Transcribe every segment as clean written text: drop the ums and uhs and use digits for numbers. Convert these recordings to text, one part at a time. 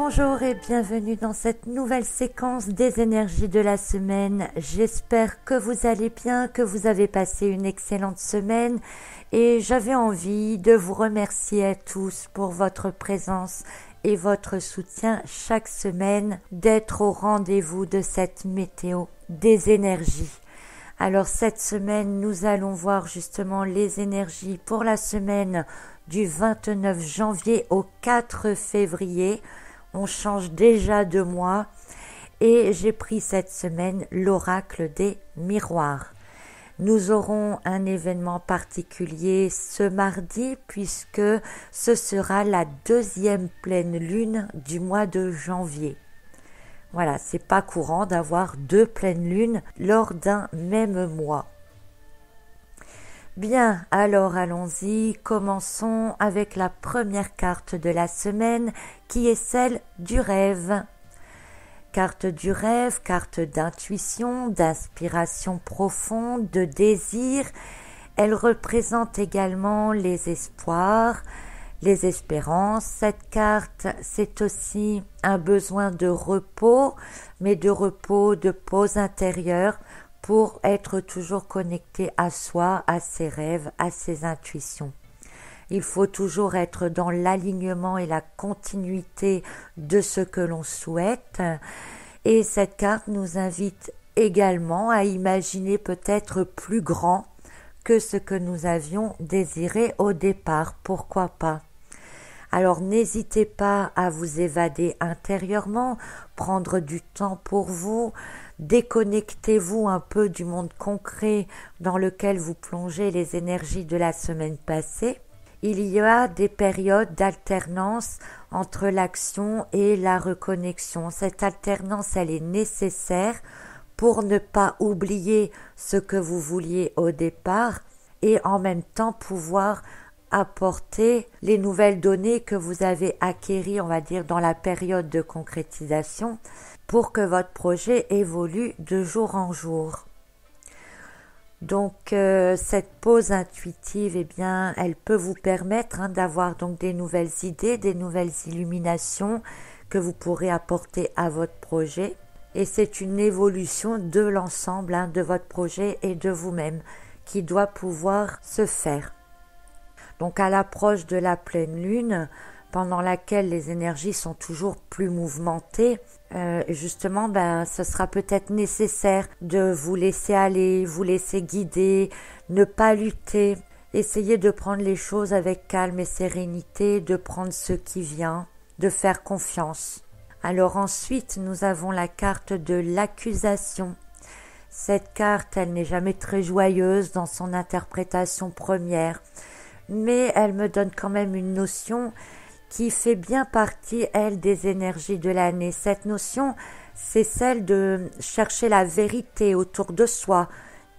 Bonjour et bienvenue dans cette nouvelle séquence des énergies de la semaine. J'espère que vous allez bien, que vous avez passé une excellente semaine et j'avais envie de vous remercier à tous pour votre présence et votre soutien chaque semaine, d'être au rendez-vous de cette météo des énergies. Alors cette semaine, nous allons voir justement les énergies pour la semaine du 29 janvier au 4 février. On change déjà de mois et j'ai pris cette semaine l'oracle des miroirs. Nous aurons un événement particulier ce mardi puisque ce sera la deuxième pleine lune du mois de janvier. Voilà, c'est pas courant d'avoir deux pleines lunes lors d'un même mois. Bien, alors allons-y, commençons avec la première carte de la semaine qui est celle du rêve. Carte du rêve, carte d'intuition, d'inspiration profonde, de désir. Elle représente également les espoirs, les espérances. Cette carte, c'est aussi un besoin de repos, mais de repos, de pause intérieure, pour être toujours connecté à soi, à ses rêves, à ses intuitions. Il faut toujours être dans l'alignement et la continuité de ce que l'on souhaite. Et cette carte nous invite également à imaginer peut-être plus grand que ce que nous avions désiré au départ. Pourquoi pas ? Alors n'hésitez pas à vous évader intérieurement, prendre du temps pour vous, déconnectez-vous un peu du monde concret dans lequel vous plongez les énergies de la semaine passée. Il y a des périodes d'alternance entre l'action et la reconnexion. Cette alternance, elle est nécessaire pour ne pas oublier ce que vous vouliez au départ et en même temps pouvoir apporter les nouvelles données que vous avez acquéries, on va dire, dans la période de concrétisation pour que votre projet évolue de jour en jour. Donc cette pause intuitive, eh bien, elle peut vous permettre d'avoir donc des nouvelles idées, des nouvelles illuminations que vous pourrez apporter à votre projet. Et c'est une évolution de l'ensemble de votre projet et de vous-même qui doit pouvoir se faire. Donc à l'approche de la pleine lune, pendant laquelle les énergies sont toujours plus mouvementées, justement, ce sera peut-être nécessaire de vous laisser aller, vous laisser guider, ne pas lutter, essayer de prendre les choses avec calme et sérénité, de prendre ce qui vient, de faire confiance. Alors ensuite, nous avons la carte de l'accusation. Cette carte, elle n'est jamais très joyeuse dans son interprétation première, mais elle me donne quand même une notion qui fait bien partie, elle, des énergies de l'année. Cette notion, c'est celle de chercher la vérité autour de soi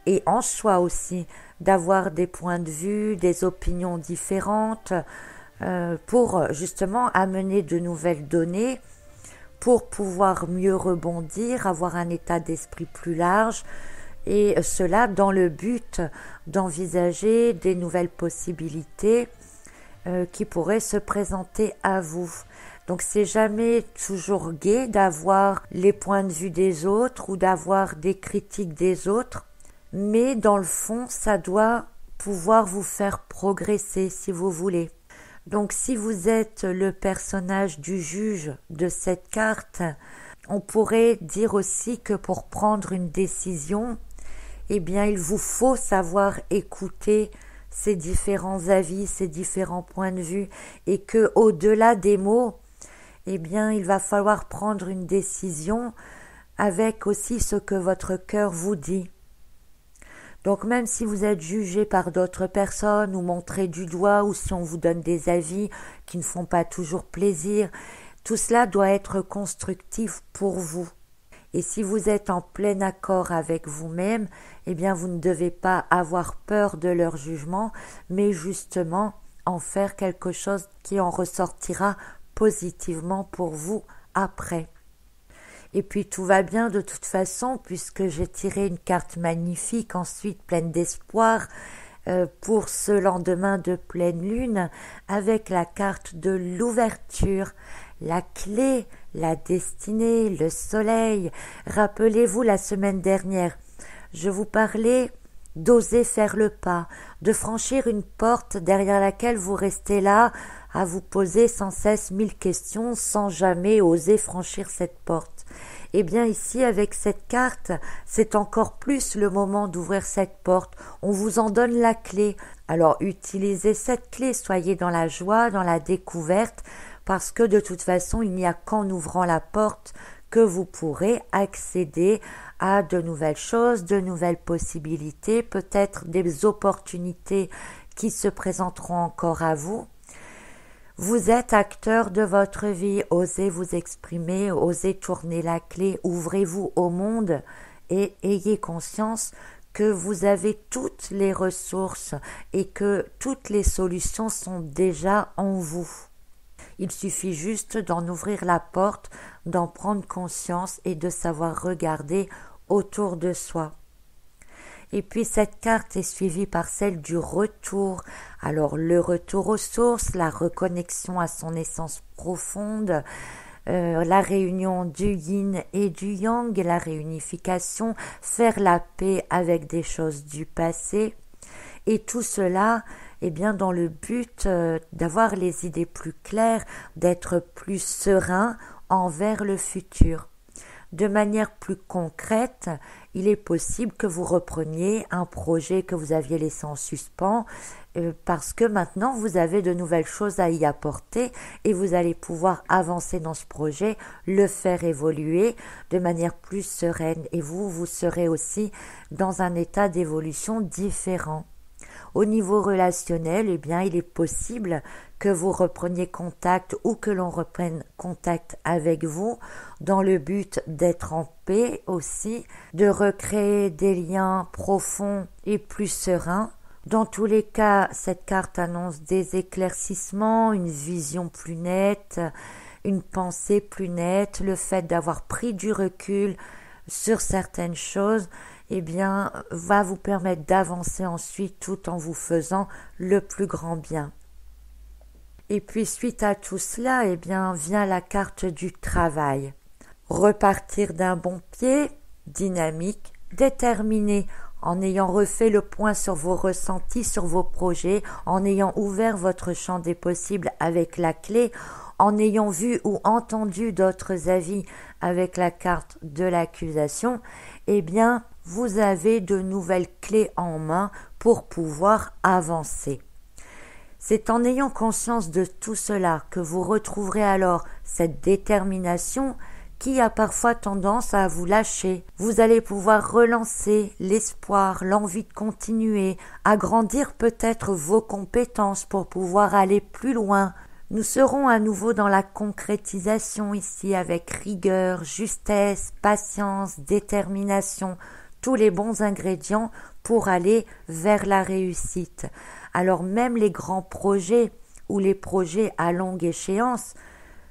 et en soi aussi, d'avoir des points de vue, des opinions différentes pour justement amener de nouvelles données, pour pouvoir mieux rebondir, avoir un état d'esprit plus large, et cela dans le but d'envisager des nouvelles possibilités qui pourraient se présenter à vous. Donc c'est jamais toujours gai d'avoir les points de vue des autres ou d'avoir des critiques des autres, mais dans le fond, ça doit pouvoir vous faire progresser si vous voulez. Donc si vous êtes le personnage du juge de cette carte, on pourrait dire aussi que pour prendre une décision, eh bien, il vous faut savoir écouter ces différents avis, ces différents points de vue, et que au-delà des mots, eh bien, il va falloir prendre une décision avec aussi ce que votre cœur vous dit. Donc, même si vous êtes jugé par d'autres personnes ou montré du doigt, ou si on vous donne des avis qui ne font pas toujours plaisir, tout cela doit être constructif pour vous. Et si vous êtes en plein accord avec vous-même, eh bien vous ne devez pas avoir peur de leur jugement, mais justement en faire quelque chose qui en ressortira positivement pour vous après. Et puis tout va bien de toute façon, puisque j'ai tiré une carte magnifique, ensuite pleine d'espoir, pour ce lendemain de pleine lune, avec la carte de l'ouverture, la clé la destinée, le soleil. Rappelez-vous la semaine dernière, je vous parlais d'oser faire le pas, de franchir une porte derrière laquelle vous restez là à vous poser sans cesse 1000 questions sans jamais oser franchir cette porte. Eh bien ici avec cette carte, c'est encore plus le moment d'ouvrir cette porte. On vous en donne la clé. Alors utilisez cette clé, soyez dans la joie, dans la découverte, parce que de toute façon, il n'y a qu'en ouvrant la porte que vous pourrez accéder à de nouvelles choses, de nouvelles possibilités, peut-être des opportunités qui se présenteront encore à vous. Vous êtes acteur de votre vie, osez vous exprimer, osez tourner la clé, ouvrez-vous au monde et ayez conscience que vous avez toutes les ressources et que toutes les solutions sont déjà en vous. Il suffit juste d'en ouvrir la porte, d'en prendre conscience et de savoir regarder autour de soi. Et puis cette carte est suivie par celle du retour. Alors le retour aux sources, la reconnexion à son essence profonde, la réunion du yin et du yang, la réunification, faire la paix avec des choses du passé. Et tout cela, eh bien, dans le but d'avoir les idées plus claires, d'être plus serein envers le futur. De manière plus concrète, il est possible que vous repreniez un projet que vous aviez laissé en suspens parce que maintenant vous avez de nouvelles choses à y apporter et vous allez pouvoir avancer dans ce projet, le faire évoluer de manière plus sereine et vous serez aussi dans un état d'évolution différent. Au niveau relationnel, eh bien, il est possible que vous repreniez contact ou que l'on reprenne contact avec vous dans le but d'être en paix aussi, de recréer des liens profonds et plus sereins. Dans tous les cas, cette carte annonce des éclaircissements, une vision plus nette, une pensée plus nette, le fait d'avoir pris du recul sur certaines choses, eh bien, va vous permettre d'avancer ensuite tout en vous faisant le plus grand bien. Et puis, suite à tout cela, eh bien, vient la carte du travail. Repartir d'un bon pied, dynamique, déterminé, en ayant refait le point sur vos ressentis, sur vos projets, en ayant ouvert votre champ des possibles avec la clé, en ayant vu ou entendu d'autres avis avec la carte de l'accusation, eh bien, vous avez de nouvelles clés en main pour pouvoir avancer. C'est en ayant conscience de tout cela que vous retrouverez alors cette détermination qui a parfois tendance à vous lâcher. Vous allez pouvoir relancer l'espoir, l'envie de continuer, agrandir peut-être vos compétences pour pouvoir aller plus loin. Nous serons à nouveau dans la concrétisation ici avec rigueur, justesse, patience, détermination, tous les bons ingrédients pour aller vers la réussite. Alors même les grands projets ou les projets à longue échéance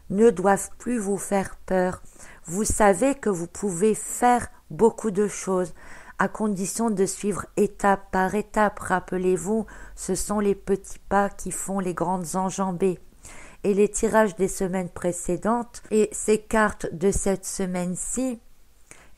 ne doivent plus vous faire peur. Vous savez que vous pouvez faire beaucoup de choses à condition de suivre étape par étape. Rappelez-vous, ce sont les petits pas qui font les grandes enjambées. Et les tirages des semaines précédentes et ces cartes de cette semaine-ci,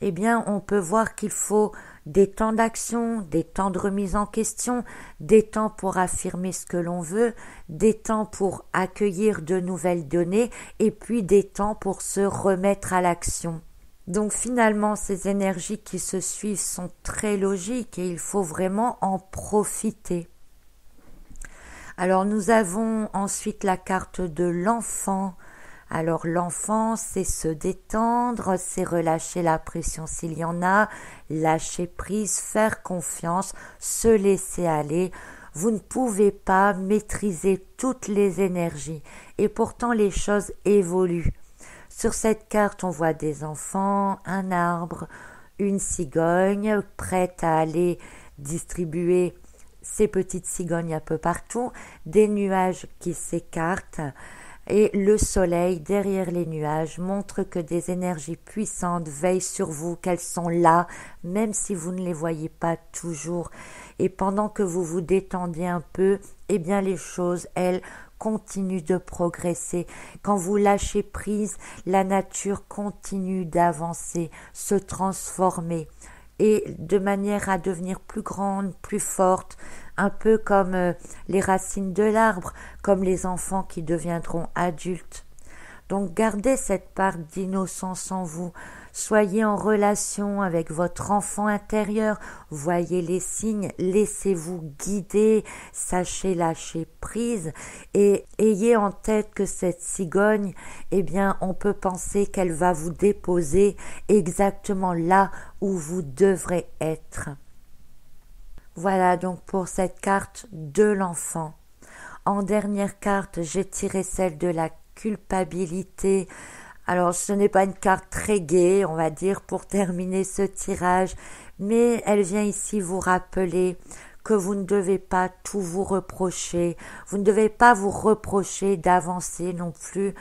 eh bien, on peut voir qu'il faut des temps d'action, des temps de remise en question, des temps pour affirmer ce que l'on veut, des temps pour accueillir de nouvelles données et puis des temps pour se remettre à l'action. Donc finalement, ces énergies qui se suivent sont très logiques et il faut vraiment en profiter. Alors nous avons ensuite la carte de l'enfant. Alors l'enfant, c'est se détendre, c'est relâcher la pression s'il y en a, lâcher prise, faire confiance, se laisser aller. Vous ne pouvez pas maîtriser toutes les énergies et pourtant les choses évoluent. Sur cette carte, on voit des enfants, un arbre, une cigogne prête à aller distribuer ces petites cigognes un peu partout, des nuages qui s'écartent et le soleil derrière les nuages montre que des énergies puissantes veillent sur vous, qu'elles sont là, même si vous ne les voyez pas toujours. Et pendant que vous vous détendez un peu, eh bien les choses, elles, continue de progresser. Quand vous lâchez prise, la nature continue d'avancer, se transformer et de manière à devenir plus grande, plus forte, un peu comme les racines de l'arbre, comme les enfants qui deviendront adultes. Donc gardez cette part d'innocence en vous, soyez en relation avec votre enfant intérieur, voyez les signes, laissez-vous guider, sachez lâcher prise et ayez en tête que cette cigogne, eh bien on peut penser qu'elle va vous déposer exactement là où vous devrez être. Voilà donc pour cette carte de l'enfant. En dernière carte, j'ai tiré celle de la culpabilité. Alors ce n'est pas une carte très gaie, on va dire, pour terminer ce tirage, mais elle vient ici vous rappeler que vous ne devez pas tout vous reprocher, vous ne devez pas vous reprocher d'avancer non plus,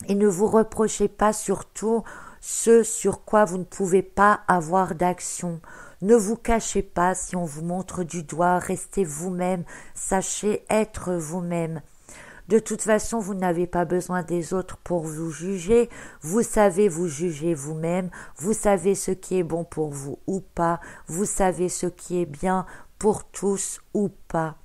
et ne vous reprochez pas surtout ce sur quoi vous ne pouvez pas avoir d'action. Ne vous cachez pas si on vous montre du doigt, restez vous-même, sachez être vous-même. De toute façon, vous n'avez pas besoin des autres pour vous juger, vous savez vous juger vous-même, vous savez ce qui est bon pour vous ou pas, vous savez ce qui est bien pour tous ou pas.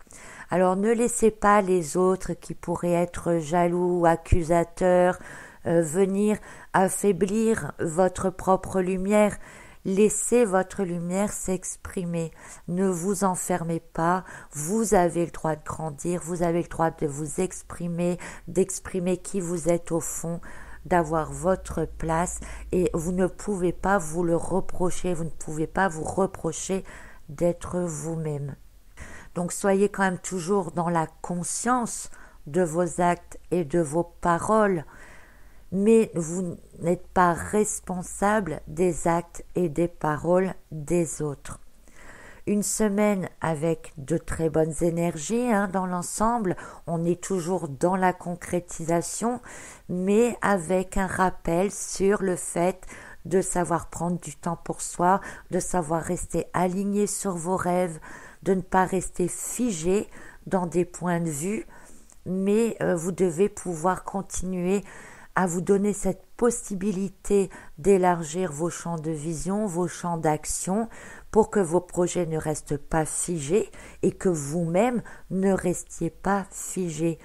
Alors ne laissez pas les autres qui pourraient être jaloux ou accusateurs venir affaiblir votre propre lumière. Laissez votre lumière s'exprimer, ne vous enfermez pas, vous avez le droit de grandir, vous avez le droit de vous exprimer, d'exprimer qui vous êtes au fond, d'avoir votre place et vous ne pouvez pas vous le reprocher, vous ne pouvez pas vous reprocher d'être vous-même. Donc soyez quand même toujours dans la conscience de vos actes et de vos paroles, mais vous n'êtes pas responsable des actes et des paroles des autres. Une semaine avec de très bonnes énergies dans l'ensemble, on est toujours dans la concrétisation, mais avec un rappel sur le fait de savoir prendre du temps pour soi, de savoir rester aligné sur vos rêves, de ne pas rester figé dans des points de vue, mais vous devez pouvoir continuer à vous donner cette possibilité d'élargir vos champs de vision, vos champs d'action, pour que vos projets ne restent pas figés et que vous-même ne restiez pas figés.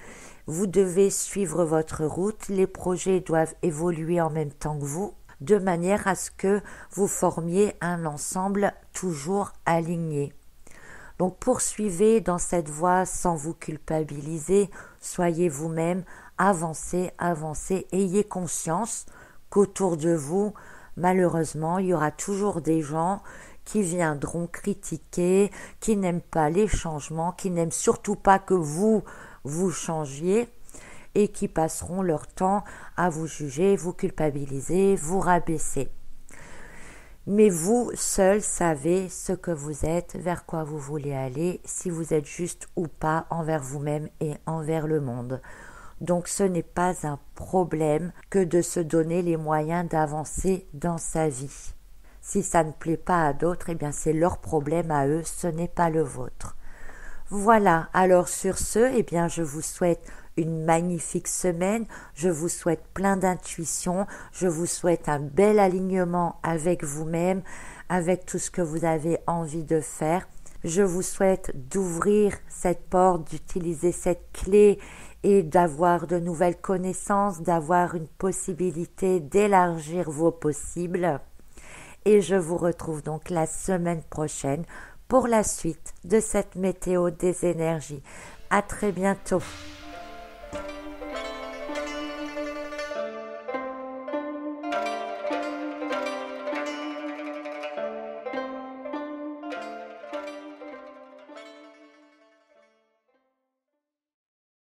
Vous devez suivre votre route, les projets doivent évoluer en même temps que vous, de manière à ce que vous formiez un ensemble toujours aligné. Donc poursuivez dans cette voie sans vous culpabiliser, soyez vous-même, avancez, ayez conscience qu'autour de vous, malheureusement, il y aura toujours des gens qui viendront critiquer, qui n'aiment pas les changements, qui n'aiment surtout pas que vous changiez et qui passeront leur temps à vous juger, vous culpabiliser, vous rabaisser. Mais vous seul savez ce que vous êtes, vers quoi vous voulez aller, si vous êtes juste ou pas envers vous-même et envers le monde. Donc ce n'est pas un problème que de se donner les moyens d'avancer dans sa vie. Si ça ne plaît pas à d'autres, eh bien c'est leur problème à eux, ce n'est pas le vôtre. Voilà, alors sur ce, eh bien je vous souhaite une magnifique semaine, je vous souhaite plein d'intuition, je vous souhaite un bel alignement avec vous-même, avec tout ce que vous avez envie de faire. Je vous souhaite d'ouvrir cette porte, d'utiliser cette clé et d'avoir de nouvelles connaissances, d'avoir une possibilité d'élargir vos possibles. Et je vous retrouve donc la semaine prochaine pour la suite de cette météo des énergies. À très bientôt.